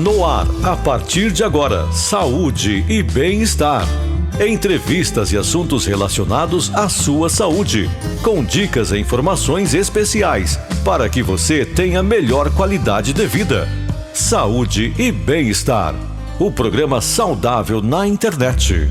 No ar, a partir de agora, saúde e bem-estar. Entrevistas e assuntos relacionados à sua saúde, com dicas e informações especiais para que você tenha melhor qualidade de vida. Saúde e bem-estar. O programa saudável na internet.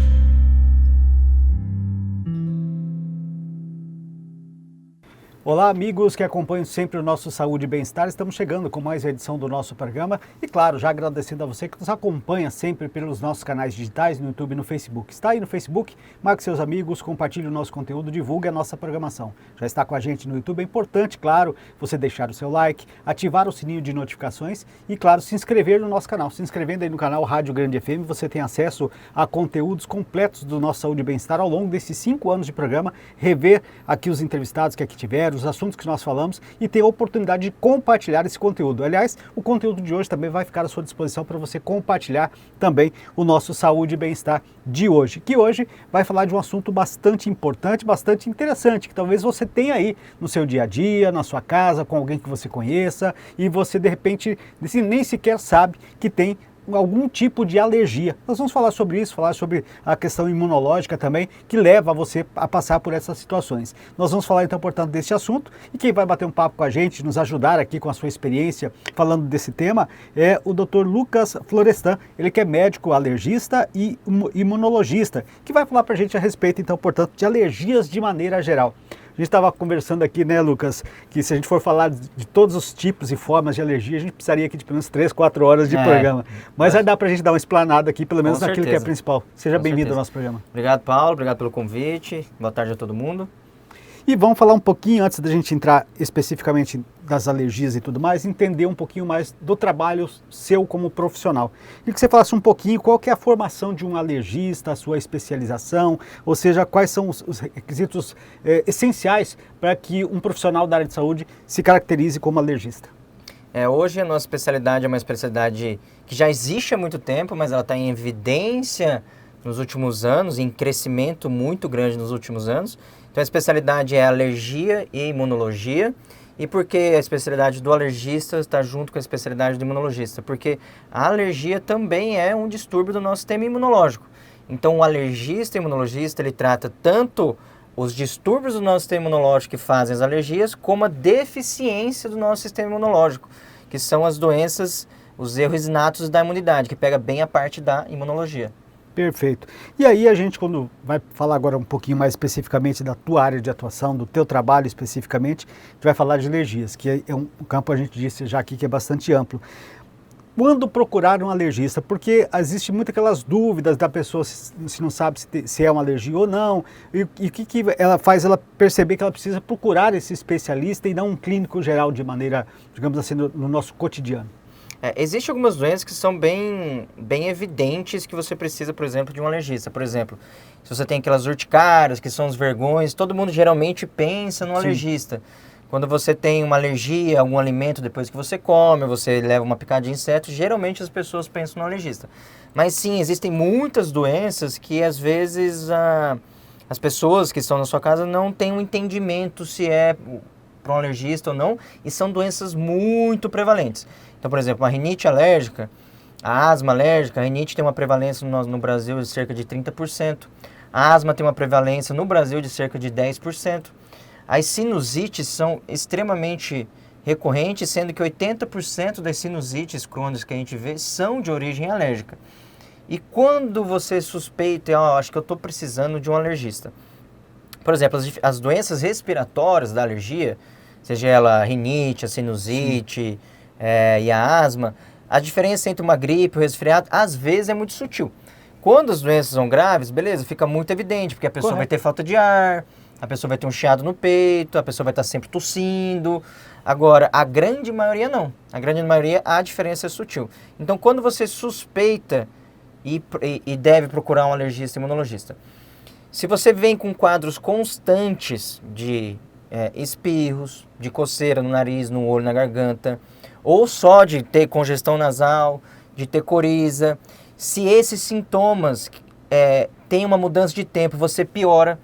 Olá, amigos que acompanham sempre o nosso Saúde e Bem-Estar. Estamos chegando com mais uma edição do nosso programa. E claro, já agradecendo a você que nos acompanha sempre pelos nossos canais digitais, no YouTube e no Facebook. Está aí no Facebook? Marque seus amigos, compartilhe o nosso conteúdo, divulgue a nossa programação. Já está com a gente no YouTube? É importante, claro, você deixar o seu like, ativar o sininho de notificações e, claro, se inscrever no nosso canal. Se inscrevendo aí no canal Rádio Grande FM, você tem acesso a conteúdos completos do nosso Saúde e Bem-Estar ao longo desses 5 anos de programa, rever aqui os entrevistados que aqui tiveram, os assuntos que nós falamos e ter a oportunidade de compartilhar esse conteúdo. Aliás, o conteúdo de hoje também vai ficar à sua disposição para você compartilhar também o nosso Saúde e Bem-Estar de hoje, que hoje vai falar de um assunto bastante importante, bastante interessante, que talvez você tenha aí no seu dia a dia, na sua casa, com alguém que você conheça e você de repente nem sequer sabe que tem algum tipo de alergia. Nós vamos falar sobre isso, falar sobre a questão imunológica também, que leva você a passar por essas situações. Nós vamos falar então, portanto, desse assunto, e quem vai bater um papo com a gente, nos ajudar aqui com a sua experiência falando desse tema, é o Dr. Lucas Florestan, ele que é médico alergista e imunologista, que vai falar pra gente a respeito, então, portanto, de alergias de maneira geral. A gente estava conversando aqui, né, Lucas, que se a gente for falar de todos os tipos e formas de alergia, a gente precisaria aqui de pelo menos 3, 4 horas de programa. Mas vai dar para a gente dar uma explanada aqui, pelo menos naquilo que é principal. Seja bem-vindo ao nosso programa. Obrigado, Paulo. Obrigado pelo convite. Boa tarde a todo mundo. E vamos falar um pouquinho, antes da gente entrar especificamente das alergias e tudo mais, entender um pouquinho mais do trabalho seu como profissional. Queria que você falasse um pouquinho qual que é a formação de um alergista, a sua especialização, ou seja, quais são os requisitos essenciais para que um profissional da área de saúde se caracterize como alergista. Hoje a nossa especialidade é uma especialidade que já existe há muito tempo, mas ela está em evidência nos últimos anos, em crescimento muito grande nos últimos anos. Então a especialidade é alergia e imunologia. E por que a especialidade do alergista está junto com a especialidade do imunologista? Porque a alergia também é um distúrbio do nosso sistema imunológico. Então o alergista e imunologista, ele trata tanto os distúrbios do nosso sistema imunológico que fazem as alergias, como a deficiência do nosso sistema imunológico, que são as doenças, os erros inatos da imunidade, que pega bem a parte da imunologia. Perfeito. E aí a gente, quando vai falar agora um pouquinho mais especificamente da tua área de atuação, do teu trabalho especificamente, a gente vai falar de alergias, que é um campo, a gente disse já aqui, que é bastante amplo. Quando procurar um alergista? Porque existe muito aquelas dúvidas da pessoa se não sabe se é uma alergia ou não, e o que ela faz ela perceber que ela precisa procurar esse especialista e não um clínico geral de maneira, digamos assim, no nosso cotidiano. Existem algumas doenças que são bem evidentes que você precisa, por exemplo, de um alergista. Por exemplo, se você tem aquelas urticárias, que são os vergões, todo mundo geralmente pensa no alergista. Quando você tem uma alergia a algum alimento depois que você come, você leva uma picada de inseto, geralmente as pessoas pensam no alergista. Mas sim, existem muitas doenças que às vezes as pessoas que estão na sua casa não têm um entendimento se é para um alergista ou não, e são doenças muito prevalentes. Então, por exemplo, a rinite alérgica, a asma alérgica, a rinite tem uma prevalência no Brasil de cerca de 30%, a asma tem uma prevalência no Brasil de cerca de 10%, as sinusites são extremamente recorrentes, sendo que 80% das sinusites crônicas que a gente vê são de origem alérgica. E quando você suspeita, acho que eu estou precisando de um alergista. Por exemplo, as doenças respiratórias da alergia, seja ela a rinite, a sinusite e a asma, a diferença entre uma gripe e um resfriado, às vezes, é muito sutil. Quando as doenças são graves, beleza, fica muito evidente, porque a pessoa vai ter falta de ar, a pessoa vai ter um chiado no peito, a pessoa vai estar sempre tossindo. Agora, a grande maioria não. A grande maioria, a diferença é sutil. Então, quando você suspeita e deve procurar um alergista e imunologista, se você vem com quadros constantes de espirros, de coceira no nariz, no olho, na garganta, ou só de ter congestão nasal, de ter coriza, se esses sintomas têm uma mudança de tempo, você piora.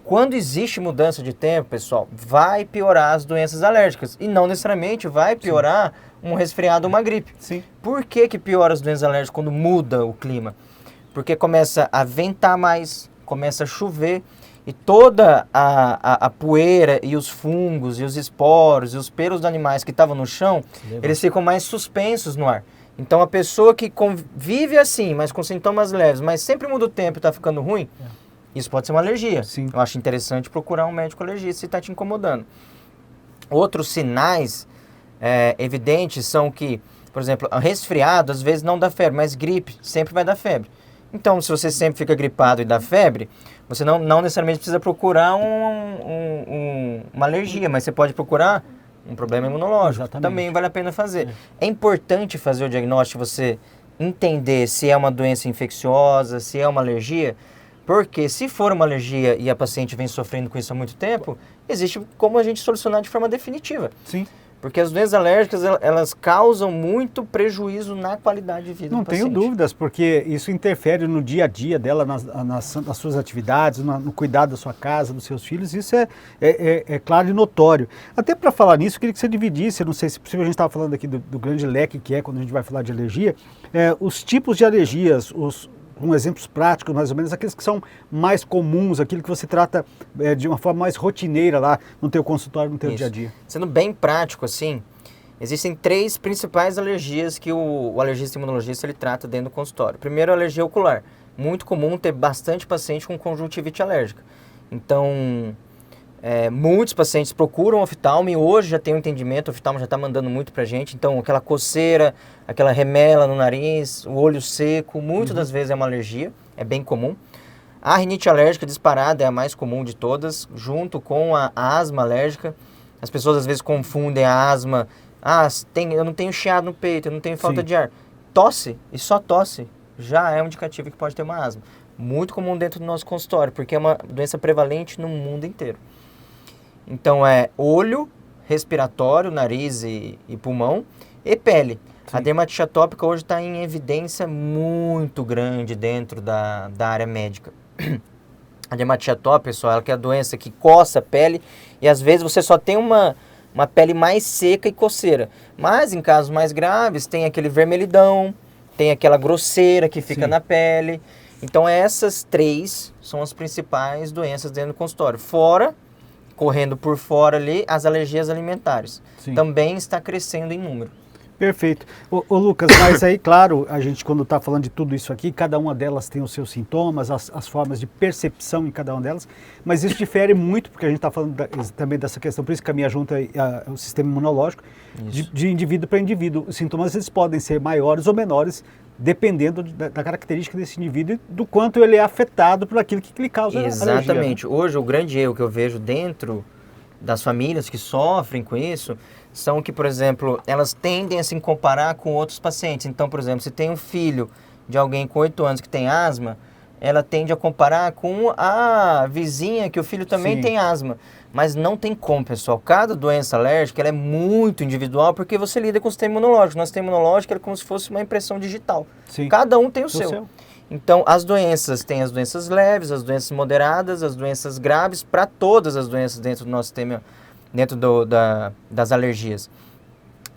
Quando existe mudança de tempo, pessoal, vai piorar as doenças alérgicas e não necessariamente vai piorar um resfriado ou uma gripe. Sim. Por que que piora as doenças alérgicas quando muda o clima? Porque começa a ventar mais, começa a chover e toda a poeira e os fungos e os esporos e os pelos dos animais que estavam no chão, eles ficam mais suspensos no ar. Então a pessoa que convive assim, mas com sintomas leves, mas sempre muda o tempo e está ficando ruim, isso pode ser uma alergia. Sim. Eu acho interessante procurar um médico alergista se está te incomodando. Outros sinais evidentes são que, por exemplo, resfriado às vezes não dá febre, mas gripe sempre vai dar febre. Então, se você sempre fica gripado e dá febre, você não necessariamente precisa procurar uma alergia, mas você pode procurar um problema imunológico. Exatamente. Também vale a pena fazer. É importante fazer o diagnóstico, você entender se é uma doença infecciosa, se é uma alergia, porque se for uma alergia e a paciente vem sofrendo com isso há muito tempo, existe como a gente solucionar de forma definitiva. Sim. Porque as doenças alérgicas, elas causam muito prejuízo na qualidade de vida Não do paciente. tenho dúvidas, porque isso interfere no dia a dia dela, nas suas atividades, no cuidado da sua casa, dos seus filhos, isso é claro e notório. Até para falar nisso, eu queria que você dividisse, não sei se possível, a gente estava falando aqui do grande leque que é quando a gente vai falar de alergia, os tipos de alergias, com exemplos práticos, mais ou menos, aqueles que são mais comuns, aquilo que você trata de uma forma mais rotineira lá no teu consultório, no teu dia a dia. Sendo bem prático, assim, existem 3 principais alergias que o alergista imunologista ele trata dentro do consultório. Primeiro, a alergia ocular. Muito comum ter bastante paciente com conjuntivite alérgica. Então, muitos pacientes procuram oftalmo e hoje já tem um entendimento, o oftalmo já está mandando muito pra gente. Então, aquela coceira, aquela remela no nariz, o olho seco, muitas das vezes é uma alergia, é bem comum. A rinite alérgica disparada é a mais comum de todas, junto com a asma alérgica. As pessoas às vezes confundem a asma, eu não tenho chiado no peito, eu não tenho falta de ar. Tosse, e só tosse, já é um indicativo que pode ter uma asma. Muito comum dentro do nosso consultório, porque é uma doença prevalente no mundo inteiro. Então é olho, respiratório, nariz e pulmão e pele. Sim. A dermatite atópica hoje está em evidência muito grande dentro da área médica. A dermatite atópica, pessoal, ela que é a doença que coça a pele e às vezes você só tem uma pele mais seca e coceira. Mas em casos mais graves tem aquele vermelhidão, tem aquela grosseira que fica na pele. Então essas 3 são as principais doenças dentro do consultório. Correndo por fora ali, as alergias alimentares. Sim. Também está crescendo em número. Perfeito. Ô Lucas, mas aí, claro, a gente quando está falando de tudo isso aqui, cada uma delas tem os seus sintomas, as formas de percepção em cada uma delas, mas isso difere muito, porque a gente está falando também dessa questão, por isso que caminha junto o sistema imunológico, de indivíduo para indivíduo. Os sintomas eles podem ser maiores ou menores, dependendo da característica desse indivíduo e do quanto ele é afetado por aquilo que lhe causa Exatamente. alergia. Hoje, o grande erro que eu vejo dentro das famílias que sofrem com isso são que, por exemplo, elas tendem a se comparar com outros pacientes. Então, por exemplo, se tem um filho de alguém com 8 anos que tem asma, ela tende a comparar com a vizinha que o filho também tem asma. Mas não tem como, pessoal. Cada doença alérgica ela é muito individual porque você lida com o sistema imunológico. Nosso sistema imunológico é como se fosse uma impressão digital. Sim. Cada um tem o seu. Então, as doenças, tem as doenças leves, as doenças moderadas, as doenças graves, para todas as doenças dentro do nosso sistema, dentro das alergias.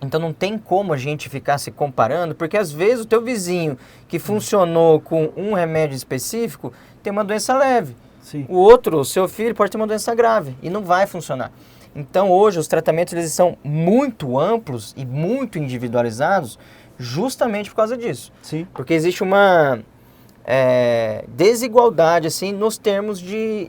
Então, não tem como a gente ficar se comparando, porque às vezes o teu vizinho que funcionou com um remédio específico tem uma doença leve. Sim. O outro, o seu filho, pode ter uma doença grave e não vai funcionar. Então, hoje, os tratamentos eles são muito amplos e muito individualizados justamente por causa disso. Sim. Porque existe uma desigualdade assim, nos termos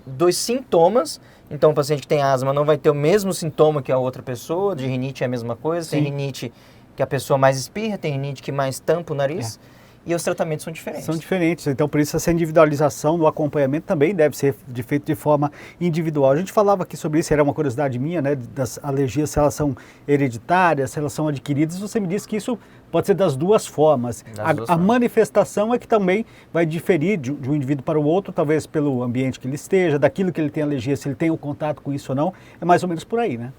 dos sintomas. Então, o paciente que tem asma não vai ter o mesmo sintoma que a outra pessoa, de rinite é a mesma coisa. Sim. Tem rinite que a pessoa mais espirra, tem rinite que mais tampa o nariz. E os tratamentos são diferentes. São diferentes, então por isso essa individualização do acompanhamento também deve ser feito de forma individual. A gente falava aqui sobre isso, era uma curiosidade minha, né, das alergias, se elas são hereditárias, se elas são adquiridas. Você me disse que isso pode ser das duas formas. A manifestação é que também vai diferir de um indivíduo para o outro, talvez pelo ambiente que ele esteja, daquilo que ele tem alergia, se ele tem o contato com isso ou não. É mais ou menos por aí, né?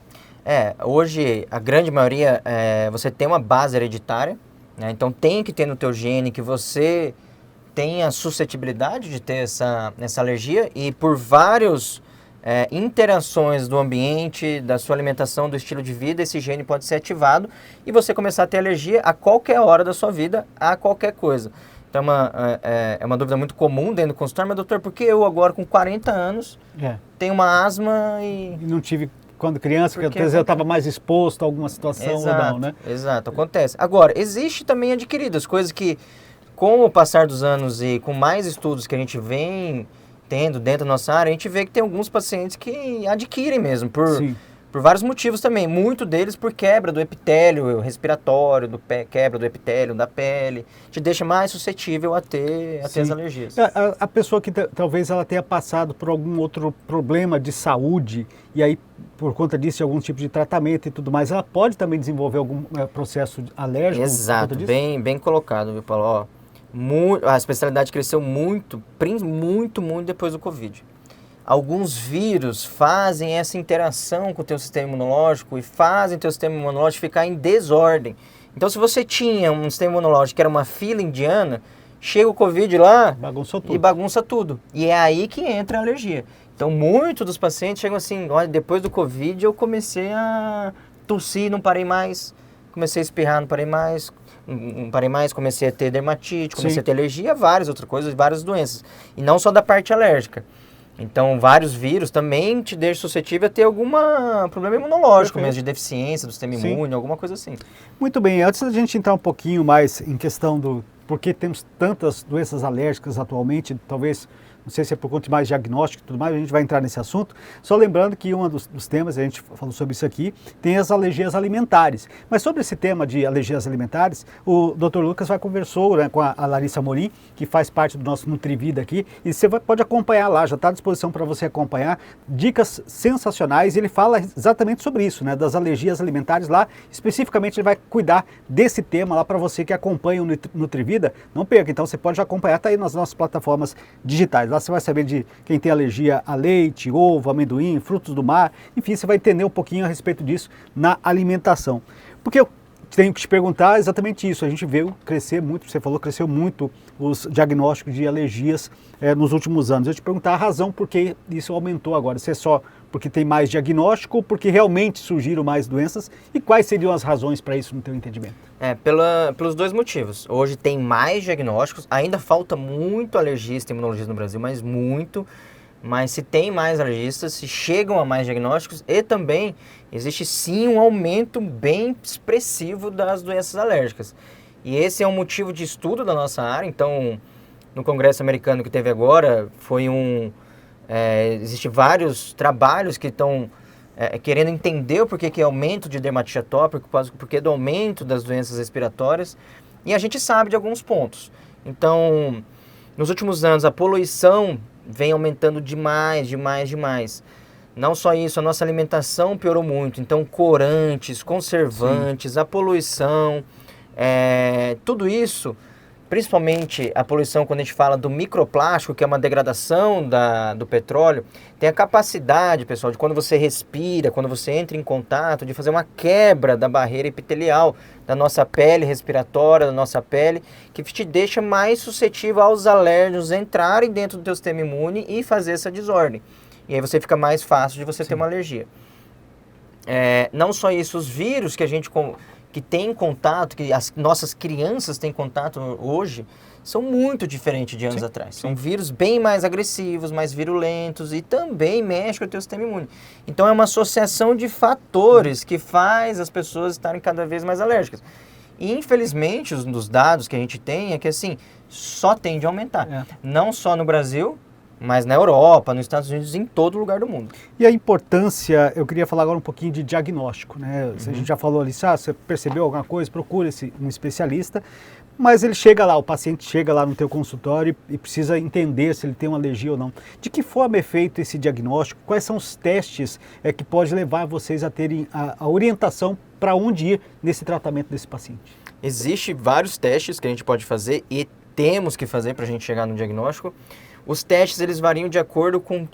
Hoje a grande maioria, você tem uma base hereditária. Então tem que ter no teu gene que você tem a suscetibilidade de ter essa alergia e por vários interações do ambiente, da sua alimentação, do estilo de vida, esse gene pode ser ativado e você começar a ter alergia a qualquer hora da sua vida, a qualquer coisa. Então é uma dúvida muito comum dentro do consultório, mas doutor, por que eu agora com 40 anos tenho uma asma e não tive quando criança, porque às vezes eu estava mais exposto a alguma situação ou não, né? Exato, acontece. Agora, existe também adquiridas, coisas que com o passar dos anos e com mais estudos que a gente vem tendo dentro da nossa área, a gente vê que tem alguns pacientes que adquirem mesmo, por vários motivos também. Muito deles por quebra do epitélio respiratório, quebra do epitélio da pele, te deixa mais suscetível a ter as alergias. A pessoa que talvez ela tenha passado por algum outro problema de saúde e aí por conta disso algum tipo de tratamento e tudo mais, ela pode também desenvolver algum processo alérgico? Exato, bem colocado, viu, Paulo? Ó, a especialidade cresceu muito depois do Covid. Alguns vírus fazem essa interação com o teu sistema imunológico e fazem o teu sistema imunológico ficar em desordem. Então, se você tinha um sistema imunológico que era uma fila indiana, chega o Covid lá e bagunça tudo. E é aí que entra a alergia. Então, muitos dos pacientes chegam assim, olha, depois do Covid eu comecei a tossir, não parei mais, comecei a espirrar, não parei mais, comecei a ter dermatite, comecei a ter alergia a várias outras coisas, várias doenças. E não só da parte alérgica. Então, vários vírus também te deixam suscetível a ter algum problema imunológico mesmo, de deficiência do sistema imune, alguma coisa assim. Muito bem, antes da gente entrar um pouquinho mais em questão do porquê temos tantas doenças alérgicas atualmente, talvez, não sei se é por conta de mais diagnóstico e tudo mais, a gente vai entrar nesse assunto. Só lembrando que um dos temas, a gente falou sobre isso aqui, tem as alergias alimentares. Mas sobre esse tema de alergias alimentares, o Dr. Lucas conversou, né, com a Larissa Morim, que faz parte do nosso Nutrivida aqui, e você pode acompanhar lá, já está à disposição para você acompanhar, dicas sensacionais, e ele fala exatamente sobre isso, né, das alergias alimentares lá, especificamente ele vai cuidar desse tema lá para você que acompanha o Nutrivida, não perca, então você pode acompanhar, está aí nas nossas plataformas digitais. Lá você vai saber de quem tem alergia a leite, ovo, amendoim, frutos do mar, enfim, você vai entender um pouquinho a respeito disso na alimentação. Porque eu tenho que te perguntar exatamente isso, a gente viu crescer muito, você falou, cresceu muito os diagnósticos de alergias nos últimos anos. Eu te perguntar a razão por que isso aumentou agora, se é só porque tem mais diagnóstico ou porque realmente surgiram mais doenças e quais seriam as razões para isso no teu entendimento? Pelos dois motivos. Hoje tem mais diagnósticos, ainda falta muito alergista e imunologista no Brasil, mas se tem mais alergistas, se chegam a mais diagnósticos e também existe sim um aumento bem expressivo das doenças alérgicas. E esse é um motivo de estudo da nossa área, então no Congresso Americano que teve agora, existem vários trabalhos que estão querendo entender o porquê que é aumento de dermatite atópica, porquê do aumento das doenças respiratórias, e a gente sabe de alguns pontos. Então, nos últimos anos, a poluição vem aumentando demais. Não só isso, a nossa alimentação piorou muito, então corantes, conservantes, a poluição, tudo isso, principalmente a poluição quando a gente fala do microplástico, que é uma degradação do petróleo, tem a capacidade, pessoal, de quando você respira, quando você entra em contato, de fazer uma quebra da barreira epitelial da nossa pele respiratória, da nossa pele, que te deixa mais suscetível aos alérgenos entrarem dentro do teu sistema imune e fazer essa desordem. E aí você fica mais fácil de você ter uma alergia. Não só isso, os vírus que a gente que tem contato, que as nossas crianças têm contato hoje, são muito diferentes de anos atrás. São vírus bem mais agressivos, mais virulentos e também mexem com o teu sistema imune. Então é uma associação de fatores que faz as pessoas estarem cada vez mais alérgicas. E infelizmente, dos dados que a gente tem é que assim, só tende a aumentar. Não só no Brasil, mas na Europa, nos Estados Unidos, em todo lugar do mundo. E a importância, eu queria falar agora um pouquinho de diagnóstico, né? A gente já falou ali, você percebeu alguma coisa, procura um especialista, mas ele chega lá, o paciente chega lá no teu consultório e precisa entender se ele tem uma alergia ou não. De que forma é feito esse diagnóstico? Quais são os testes que pode levar vocês a terem a orientação para onde ir nesse tratamento desse paciente? Existem vários testes que a gente pode fazer e temos que fazer para a gente chegar no diagnóstico. Os testes, eles variam de acordo com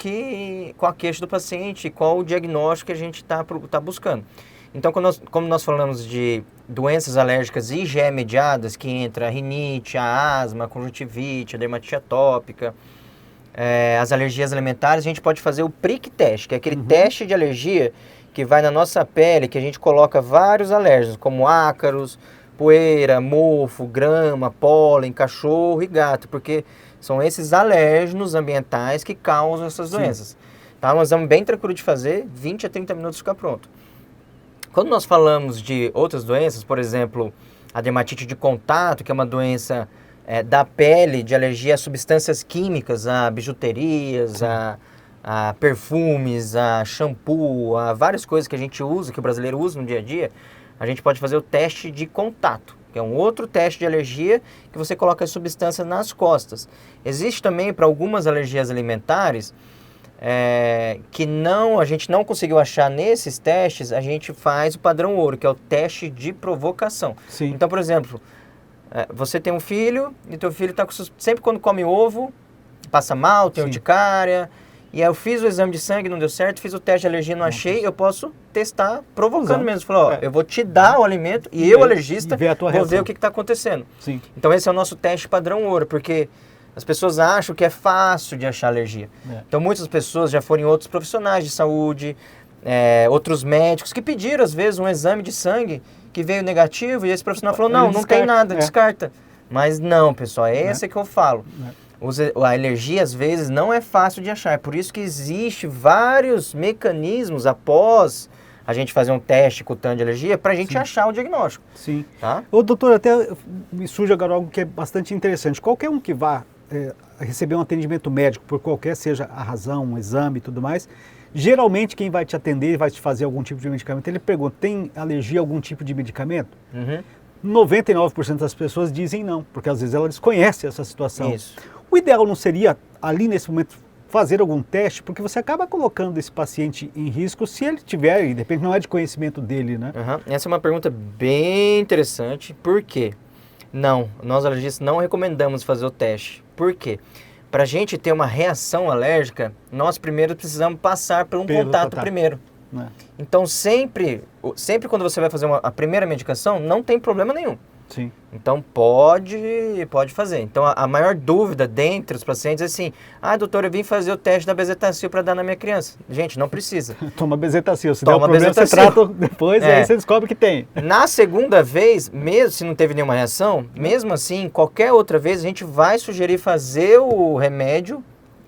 a queixa do paciente, qual o diagnóstico que a gente está buscando. Então, como nós falamos de doenças alérgicas IgE mediadas, que entra a rinite, a asma, a conjuntivite, a dermatite atópica, as alergias alimentares, a gente pode fazer o prick test, que é aquele teste de alergia que vai na nossa pele, que a gente coloca vários alérgenos, como ácaros, poeira, mofo, grama, pólen, cachorro e gato, porque são esses alérgenos ambientais que causam essas doenças. Tá? Um exame bem tranquilo de fazer, 20 a 30 minutos fica pronto. Quando nós falamos de outras doenças, por exemplo, a dermatite de contato, que é uma doença da pele, de alergia a substâncias químicas, a bijuterias, a perfumes, a shampoo, a várias coisas que a gente usa, que o brasileiro usa no dia a dia, a gente pode fazer o teste de contato, que é um outro teste de alergia que você coloca as substâncias nas costas. Existe também para algumas alergias alimentares que a gente não conseguiu achar nesses testes, a gente faz o padrão ouro, que é o teste de provocação. Sim. Então, por exemplo, você tem um filho e teu filho está sempre quando come ovo, passa mal, tem urticária, e aí eu fiz o exame de sangue, não deu certo, fiz o teste de alergia, não achei, eu posso testar provocando mesmo. Falar, eu vou te dar o alimento e eu, alergista, vou ver o que está acontecendo. Sim. Então esse é o nosso teste padrão ouro, porque as pessoas acham que é fácil de achar alergia. Então muitas pessoas já foram em outros profissionais de saúde, outros médicos, que pediram às vezes um exame de sangue que veio negativo e esse profissional falou, não tem nada, descarta. Mas não, pessoal, esse que eu falo. A alergia, às vezes, não é fácil de achar. É por isso que existe vários mecanismos após a gente fazer um teste cutâneo de alergia para a gente achar o diagnóstico. Sim. Tá? Ô, doutor, até me surge agora algo que é bastante interessante. Qualquer um que vá receber um atendimento médico, por qualquer seja a razão, um exame e tudo mais, geralmente quem vai te atender, vai te fazer algum tipo de medicamento, ele pergunta, tem alergia a algum tipo de medicamento? 99% das pessoas dizem não, porque às vezes ela desconhece essa situação. Isso. O ideal não seria, ali nesse momento, fazer algum teste, porque você acaba colocando esse paciente em risco se ele tiver, e de repente não é de conhecimento dele, né? Essa é uma pergunta bem interessante. Por quê? Não, nós alergistas não recomendamos fazer o teste. Por quê? Para a gente ter uma reação alérgica, nós primeiro precisamos passar por um contato primeiro. Então sempre quando você vai fazer a primeira medicação, não tem problema nenhum. Sim. Então pode fazer. Então a maior dúvida dentre os pacientes é assim, doutor, eu vim fazer o teste da bezetacil para dar na minha criança. Gente, não precisa. Toma bezetacil, se der o problema você trata depois, aí você descobre que tem. Na segunda vez, mesmo se não teve nenhuma reação, mesmo assim, qualquer outra vez a gente vai sugerir fazer o remédio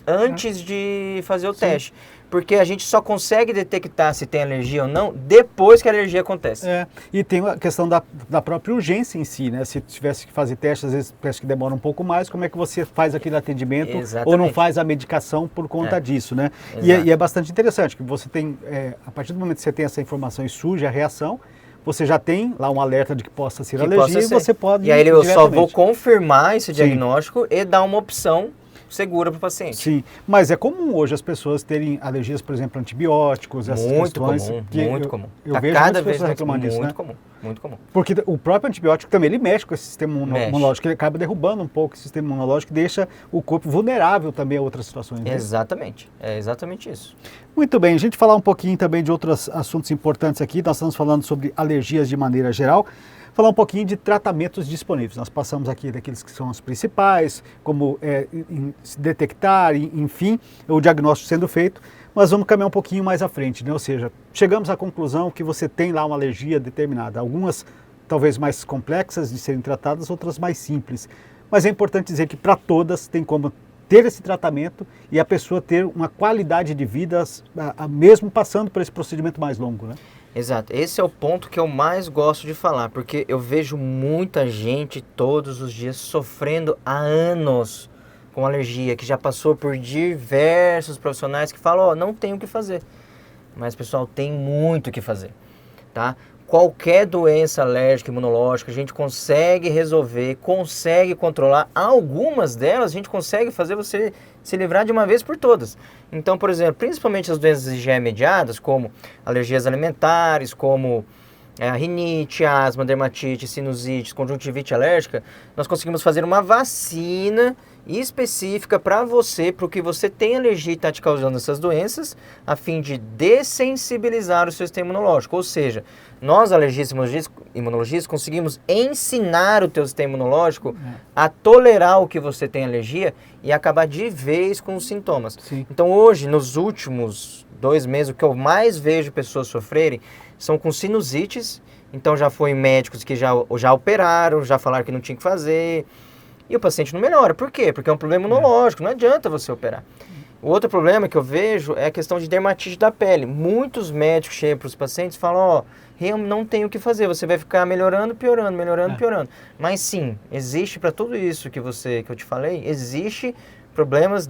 antes de fazer o teste. Porque a gente só consegue detectar se tem alergia ou não depois que a alergia acontece. E tem a questão da própria urgência em si, né? Se tivesse que fazer teste, às vezes parece que demora um pouco mais, como é que você faz aquele atendimento ou não faz a medicação por conta disso, né? E é bastante interessante, que você tem, a partir do momento que você tem essa informação e surge a reação, você já tem lá um alerta de que possa ser alergia e você pode... E aí eu só vou confirmar esse diagnóstico e dar uma opção segura para o paciente. Sim, mas é comum hoje as pessoas terem alergias, por exemplo, a antibióticos, essas questões. Muito comum. Eu vejo muitas pessoas reclamando disso, né? Muito comum. Porque o próprio antibiótico também, ele mexe com esse sistema imunológico, ele acaba derrubando um pouco o sistema imunológico e deixa o corpo vulnerável também a outras situações. Né? Exatamente, é exatamente isso. Muito bem, a gente falar um pouquinho também de outros assuntos importantes aqui, nós estamos falando sobre alergias de maneira geral, falar um pouquinho de tratamentos disponíveis. Nós passamos aqui daqueles que são os principais, como se detectar, enfim, o diagnóstico sendo feito, mas vamos caminhar um pouquinho mais à frente, né? Ou seja, chegamos à conclusão que você tem lá uma alergia determinada, algumas talvez mais complexas de serem tratadas, outras mais simples, mas é importante dizer que para todas tem como ter esse tratamento e a pessoa ter uma qualidade de vida, mesmo passando por esse procedimento mais longo, né? Exato, esse é o ponto que eu mais gosto de falar, porque eu vejo muita gente todos os dias sofrendo há anos com alergia, que já passou por diversos profissionais que falam, não tem o que fazer. Mas, pessoal, tem muito o que fazer, tá? Qualquer doença alérgica, imunológica, a gente consegue resolver, consegue controlar. Algumas delas a gente consegue fazer você se livrar de uma vez por todas. Então, por exemplo, principalmente as doenças IgE mediadas, como alergias alimentares, como a rinite, asma, dermatite, sinusite, conjuntivite alérgica, nós conseguimos fazer uma vacina específica para você, para o que você tem alergia e está te causando essas doenças, a fim de dessensibilizar o seu sistema imunológico. Ou seja, nós, alergistas e imunologistas, conseguimos ensinar o teu sistema imunológico a tolerar o que você tem alergia e acabar de vez com os sintomas. Sim. Então hoje, nos últimos 2 meses, o que eu mais vejo pessoas sofrerem são com sinusites. Então já foi médicos que já operaram, já falaram que não tinha que fazer. E o paciente não melhora. Por quê? Porque é um problema imunológico, não adianta você operar. O outro problema que eu vejo é a questão de dermatite da pele. Muitos médicos chegam para os pacientes e falam, ó, não tem o que fazer, você vai ficar melhorando, piorando, melhorando, piorando. Mas sim, existe para tudo isso que eu te falei, existe problemas,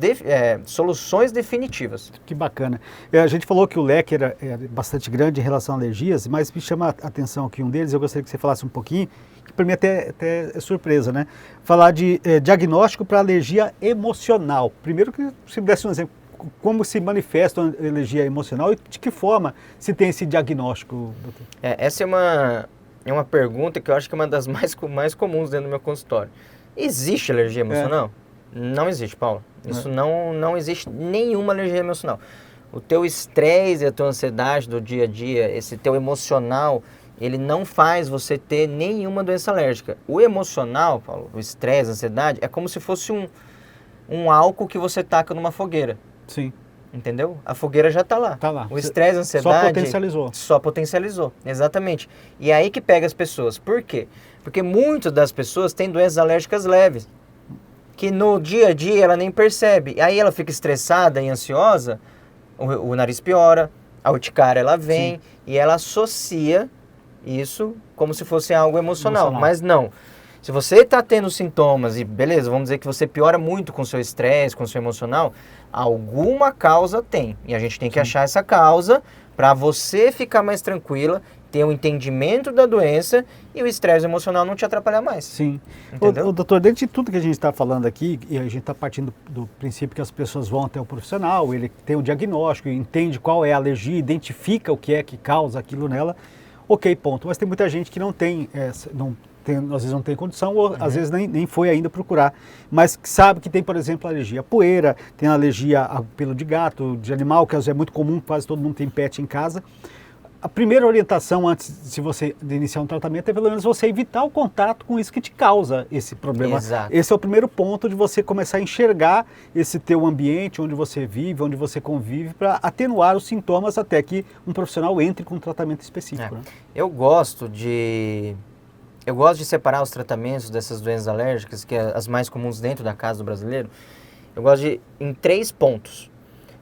soluções definitivas. Que bacana. A gente falou que o leque era bastante grande em relação a alergias, mas me chama a atenção aqui um deles, eu gostaria que você falasse um pouquinho, que para mim até é surpresa, né? Falar de diagnóstico para alergia emocional. Primeiro que se me desse um exemplo, como se manifesta a alergia emocional e de que forma se tem esse diagnóstico, doutor? Essa é uma pergunta que eu acho que é uma das mais comuns dentro do meu consultório. Existe alergia emocional? Não existe, Paulo. Isso não existe nenhuma alergia emocional. O teu estresse e a tua ansiedade do dia a dia, esse teu emocional, ele não faz você ter nenhuma doença alérgica. O emocional, Paulo, o estresse, a ansiedade, é como se fosse um álcool que você taca numa fogueira. Sim. Entendeu? A fogueira já está lá. Tá lá. O estresse, a ansiedade... Só potencializou. Só potencializou, exatamente. E é aí que pega as pessoas. Por quê? Porque muitas das pessoas têm doenças alérgicas leves, que no dia a dia ela nem percebe. Aí ela fica estressada e ansiosa, o nariz piora, a urticária ela vem, sim, e ela associa isso como se fosse algo emocional. Mas não. Se você está tendo sintomas e beleza, vamos dizer que você piora muito com o seu estresse, com o seu emocional, alguma causa tem. E a gente tem que achar essa causa para você ficar mais tranquila, ter um entendimento da doença e o estresse emocional não te atrapalhar mais. Sim. Entendeu? Doutor, dentro de tudo que a gente está falando aqui, e a gente está partindo do princípio que as pessoas vão até o profissional, ele tem o diagnóstico, entende qual é a alergia, identifica o que é que causa aquilo nela, ok, ponto. Mas tem muita gente que não tem, às vezes não tem condição ou às vezes nem foi ainda procurar, mas sabe que tem, por exemplo, alergia à poeira, tem alergia a pelo de gato, de animal, que às vezes é muito comum, quase todo mundo tem pet em casa. A primeira orientação antes de iniciar um tratamento é pelo menos você evitar o contato com isso que te causa esse problema. Exato. Esse é o primeiro ponto de você começar a enxergar esse teu ambiente, onde você vive, onde você convive, para atenuar os sintomas até que um profissional entre com um tratamento específico. Né? Eu gosto de separar os tratamentos dessas doenças alérgicas, que é as mais comuns dentro da casa do brasileiro, eu gosto em 3 pontos.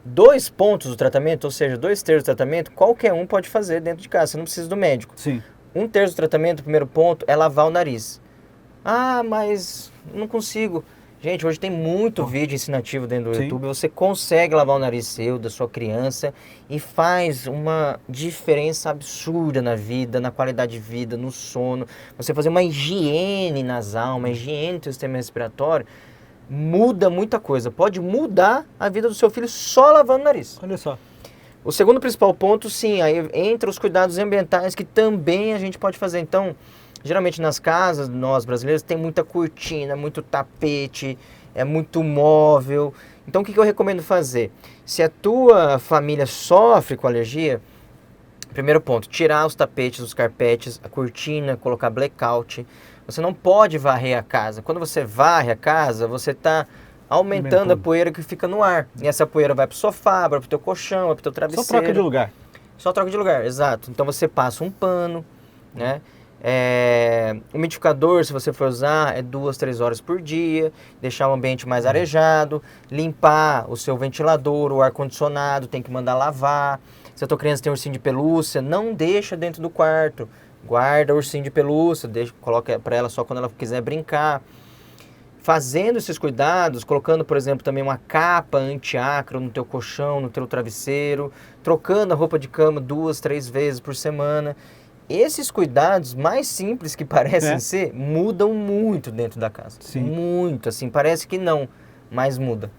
2 pontos do tratamento, ou seja, 2/3 do tratamento, qualquer um pode fazer dentro de casa, você não precisa do médico. Sim. 1/3 do tratamento, o primeiro ponto, é lavar o nariz. Ah, mas não consigo. Gente, hoje tem muito vídeo ensinativo dentro do YouTube, você consegue lavar o nariz seu, da sua criança, e faz uma diferença absurda na vida, na qualidade de vida, no sono. Você fazer uma higiene nasal, uma higiene do seu sistema respiratório, muda muita coisa. Pode mudar a vida do seu filho só lavando o nariz. Olha só. O segundo principal ponto, sim, aí entra os cuidados ambientais que também a gente pode fazer. Então, geralmente nas casas, nós brasileiros, tem muita cortina, muito tapete, é muito móvel. Então, o que eu recomendo fazer? Se a tua família sofre com alergia, primeiro ponto, tirar os tapetes, os carpetes, a cortina, colocar blackout. Você não pode varrer a casa. Quando você varre a casa, você está aumentando a poeira que fica no ar. E essa poeira vai para o sofá, vai para o teu colchão, vai para o teu travesseiro. Só troca de lugar. Só troca de lugar, exato. Então você passa um pano, né? Umidificador, se você for usar, é 2-3 horas por dia, deixar o ambiente mais arejado, limpar o seu ventilador, o ar-condicionado, tem que mandar lavar. Se a tua criança tem ursinho de pelúcia, não deixa dentro do quarto. Guarda o ursinho de pelúcia, coloca para ela só quando ela quiser brincar. Fazendo esses cuidados, colocando, por exemplo, também uma capa anti-ácaro no teu colchão, no teu travesseiro, trocando a roupa de cama 2-3 vezes por semana. Esses cuidados mais simples que parecem ser, mudam muito dentro da casa. Sim. Muito, assim, parece que não, mas muda.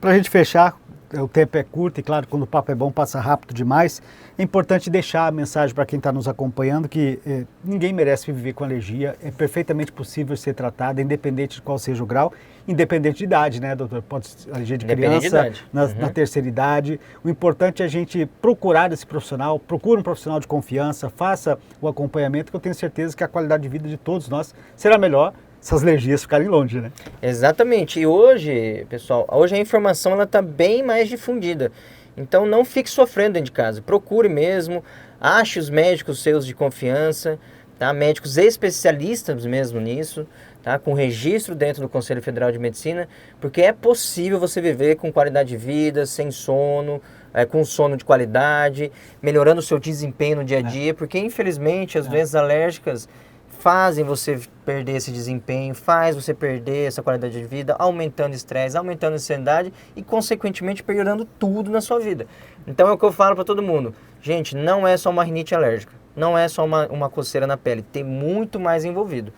Para a gente fechar, o tempo é curto e, claro, quando o papo é bom, passa rápido demais. É importante deixar a mensagem para quem está nos acompanhando que ninguém merece viver com alergia. É perfeitamente possível ser tratada, independente de qual seja o grau, independente de idade, né, doutor? Pode ser alergia de criança, na terceira idade. O importante é a gente procurar esse profissional, procure um profissional de confiança, faça o acompanhamento, que eu tenho certeza que a qualidade de vida de todos nós será melhor se as alergias ficarem longe, né? Exatamente. E hoje, pessoal, hoje a informação ela está bem mais difundida. Então não fique sofrendo dentro de casa. Procure mesmo, ache os médicos seus de confiança, tá? Médicos especialistas mesmo nisso, tá? Com registro dentro do Conselho Federal de Medicina, porque é possível você viver com qualidade de vida, sem sono, com sono de qualidade, melhorando o seu desempenho no dia a dia, porque infelizmente as doenças alérgicas fazem você perder esse desempenho, faz você perder essa qualidade de vida, aumentando estresse, aumentando ansiedade e, consequentemente, piorando tudo na sua vida. Então, é o que eu falo para todo mundo. Gente, não é só uma rinite alérgica, não é só uma coceira na pele, tem muito mais envolvido.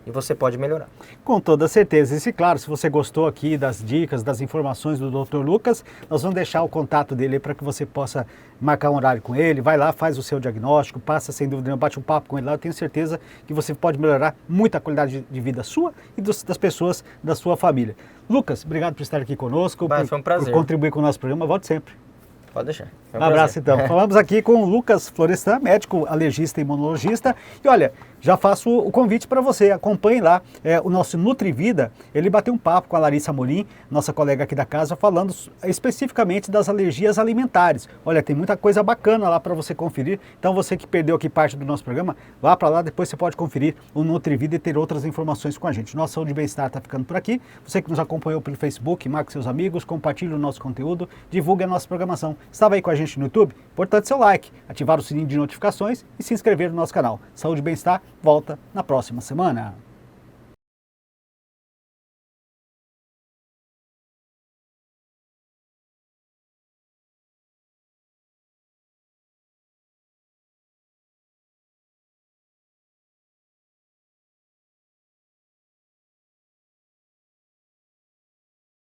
E você pode melhorar. Com toda certeza. E, claro, se você gostou aqui das dicas, das informações do Dr. Lucas, nós vamos deixar o contato dele para que você possa marcar um horário com ele, vai lá, faz o seu diagnóstico, passa sem dúvida, bate um papo com ele lá. Eu tenho certeza que você pode melhorar muito a qualidade de vida sua e das pessoas da sua família. Lucas, obrigado por estar aqui conosco, foi um prazer. por contribuir com o nosso programa. Volte sempre. Pode deixar. Um abraço então. Falamos aqui com o Lucas Florestan, médico alergista e imunologista. E olha, já faço o convite para você, acompanhe lá o nosso Nutrivida. Ele bateu um papo com a Larissa Morim, nossa colega aqui da casa, falando especificamente das alergias alimentares. Olha, tem muita coisa bacana lá para você conferir. Então você que perdeu aqui parte do nosso programa, vá para lá, depois você pode conferir o Nutrivida e ter outras informações com a gente. Nossa Saúde e Bem-Estar está ficando por aqui. Você que nos acompanhou pelo Facebook, marque seus amigos, compartilhe o nosso conteúdo, divulgue a nossa programação. Estava aí com a gente no YouTube? Importante seu like, ativar o sininho de notificações e se inscrever no nosso canal. Saúde e Bem-Estar volta na próxima semana.